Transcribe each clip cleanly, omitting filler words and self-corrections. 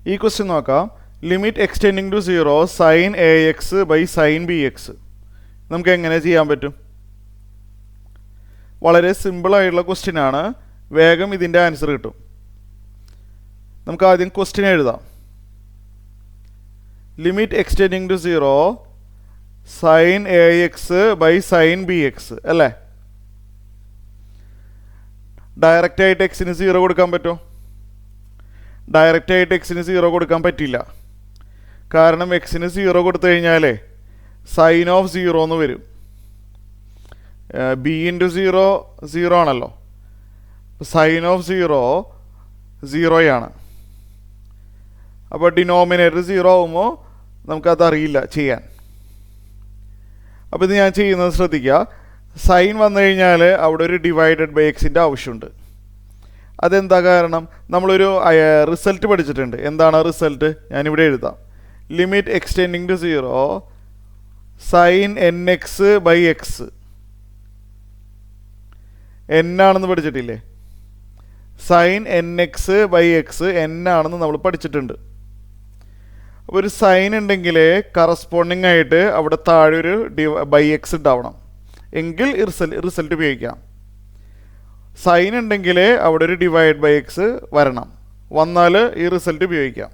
ഈ ക്വസ്റ്റ്യൻ നോക്കാം. Limit extending to 0 sine A x by sine B x. നമുക്ക് എങ്ങനെ ചെയ്യാൻ പറ്റും? വളരെ സിമ്പിളായിട്ടുള്ള ക്വസ്റ്റ്യൻ ആണ്. വേഗം ഇതിൻ്റെ ആൻസർ കിട്ടും. നമുക്ക് ആദ്യം ക്വസ്റ്റ്യൻ എഴുതാം. Limit extending to 0 sine A x by sine B x അല്ലേ? ഡയറക്റ്റ് ആയിട്ട് എക്സിന് 0 കൊടുക്കാൻ പറ്റുമോ? ഡയറക്റ്റ് ആയിട്ട് എക്സിന് 0 കൊടുക്കാൻ പറ്റില്ല. കാരണം എക്സിന് 0 കൊടുത്തു കഴിഞ്ഞാൽ സൈൻ ഓഫ് 0 എന്ന് വരും. ബി ഇൻറ്റു 0 0 ആണല്ലോ. സൈൻ ഓഫ് 0 0 അപ്പോൾ ഡിനോമിനേറ്റർ 0 ആകുമ്പോൾ നമുക്കത് അറിയില്ല ചെയ്യാൻ. അപ്പോൾ ഇത് ഞാൻ ചെയ്യുന്നത് ശ്രദ്ധിക്കുക. സൈൻ വന്നു കഴിഞ്ഞാൽ അവിടെ ഒരു ഡിവൈഡഡ് ബൈ എക്സിൻ്റെ ആവശ്യമുണ്ട്. അതെന്താ കാരണം? നമ്മളൊരു റിസൾട്ട് പഠിച്ചിട്ടുണ്ട്. എന്താണ് റിസൾട്ട്? ഞാനിവിടെ എഴുതാം. Limit extending to 0 sine N x by x. N ആണെന്ന് പഠിച്ചിട്ടില്ലേ? Sine N x by x n ആണെന്ന് നമ്മൾ പഠിച്ചിട്ടുണ്ട്. അപ്പോൾ ഒരു സൈൻ ഉണ്ടെങ്കിൽ കറസ്പോണ്ടിങ് ആയിട്ട് അവിടെ താഴെ ഒരു ബൈ എക്സ് ഉണ്ടാവണം. എങ്കിൽ റിസൾട്ട് ഉപയോഗിക്കാം. സൈൻ ഉണ്ടെങ്കിൽ അവിടെ ഒരു ഡിവൈഡ് ബൈ എക്സ് വരണം. വന്നാൽ ഈ റിസൾട്ട് ഉപയോഗിക്കാം.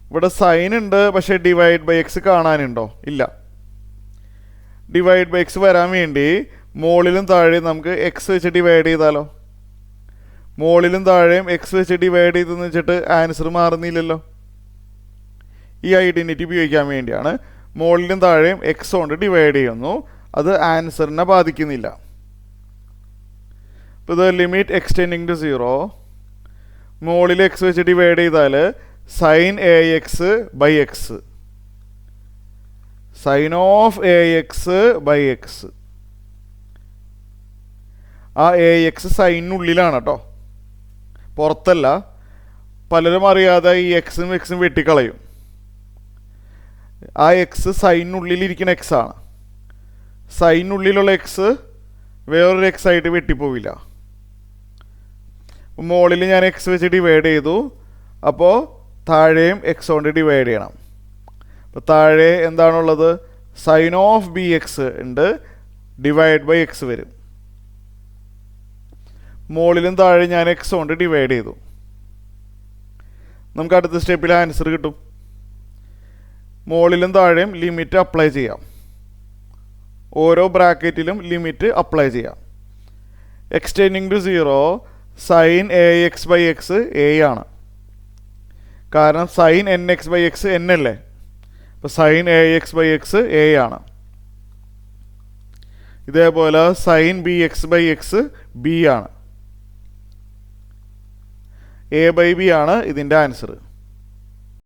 ഇവിടെ സൈൻ ഉണ്ട്, പക്ഷേ ഡിവൈഡ് ബൈ എക്സ് കാണാനുണ്ടോ? ഇല്ല. ഡിവൈഡ് ബൈ എക്സ് വരാൻ വേണ്ടി മുകളിലും താഴെയും നമുക്ക് എക്സ് വെച്ച് ഡിവൈഡ് ചെയ്താലോ? മുകളിലും താഴെയും എക്സ് വെച്ച് ഡിവൈഡ് ചെയ്തെന്ന് വെച്ചിട്ട് ആൻസർ മാറുന്നില്ലല്ലോ. ഈ ഐഡൻറ്റിറ്റി ഉപയോഗിക്കാൻ വേണ്ടിയാണ് മുകളിലും താഴെയും എക്സ് കൊണ്ട് ഡിവൈഡ് ചെയ്യുന്നു. അത് ആൻസറിനെ ബാധിക്കുന്നില്ല. ഇപ്പോൾ ഇത് ലിമിറ്റ് എക്സ്റ്റെൻഡിങ് ടു 0 മുകളിൽ എക്സ് വെച്ച് ഡിവൈഡ് ചെയ്താൽ sine A x by x. Sine of A x by x. ആ എ എക്സ് സൈനുള്ളിലാണ് കേട്ടോ, പുറത്തല്ല. പലരും അറിയാതെ ഈ എക്സും എക്സും വെട്ടിക്കളയും. ആ എക്സ് സൈനുള്ളിലിരിക്കുന്ന എക്സ് ആണ്. സൈനുള്ളിലുള്ള എക്സ് വേറൊരു എക്സ് ആയിട്ട് വെട്ടിപ്പോവില്ല. മുകളിൽ ഞാൻ എക്സ് വെച്ച് ഡിവൈഡ് ചെയ്തു. അപ്പോൾ താഴെയും എക്സ് കൊണ്ട് ഡിവൈഡ് ചെയ്യണം. അപ്പോൾ താഴെ എന്താണുള്ളത്? സൈൻ ഓഫ് ബി എക്സ് ഉണ്ട്, ഡിവൈഡ് ബൈ എക്സ് വരും. മുകളിലും താഴെ ഞാൻ എക്സ് കൊണ്ട് ഡിവൈഡ് ചെയ്തു. നമുക്ക് അടുത്ത സ്റ്റെപ്പിൽ ആൻസർ കിട്ടും. മുകളിലും താഴെയും ലിമിറ്റ് അപ്ലൈ ചെയ്യാം. ഓരോ ബ്രാക്കറ്റിലും ലിമിറ്റ് അപ്ലൈ ചെയ്യാം. Extending to 0 sine A x by x A ആണ്. കാരണം sine N x by x N അല്ലേ? അപ്പോൾ sine A x by x A ആണ്. ഇതേപോലെ sine B x by x B ആണ്. എ ബൈ ബി ആണ് ഇതിൻ്റെ ആൻസർ.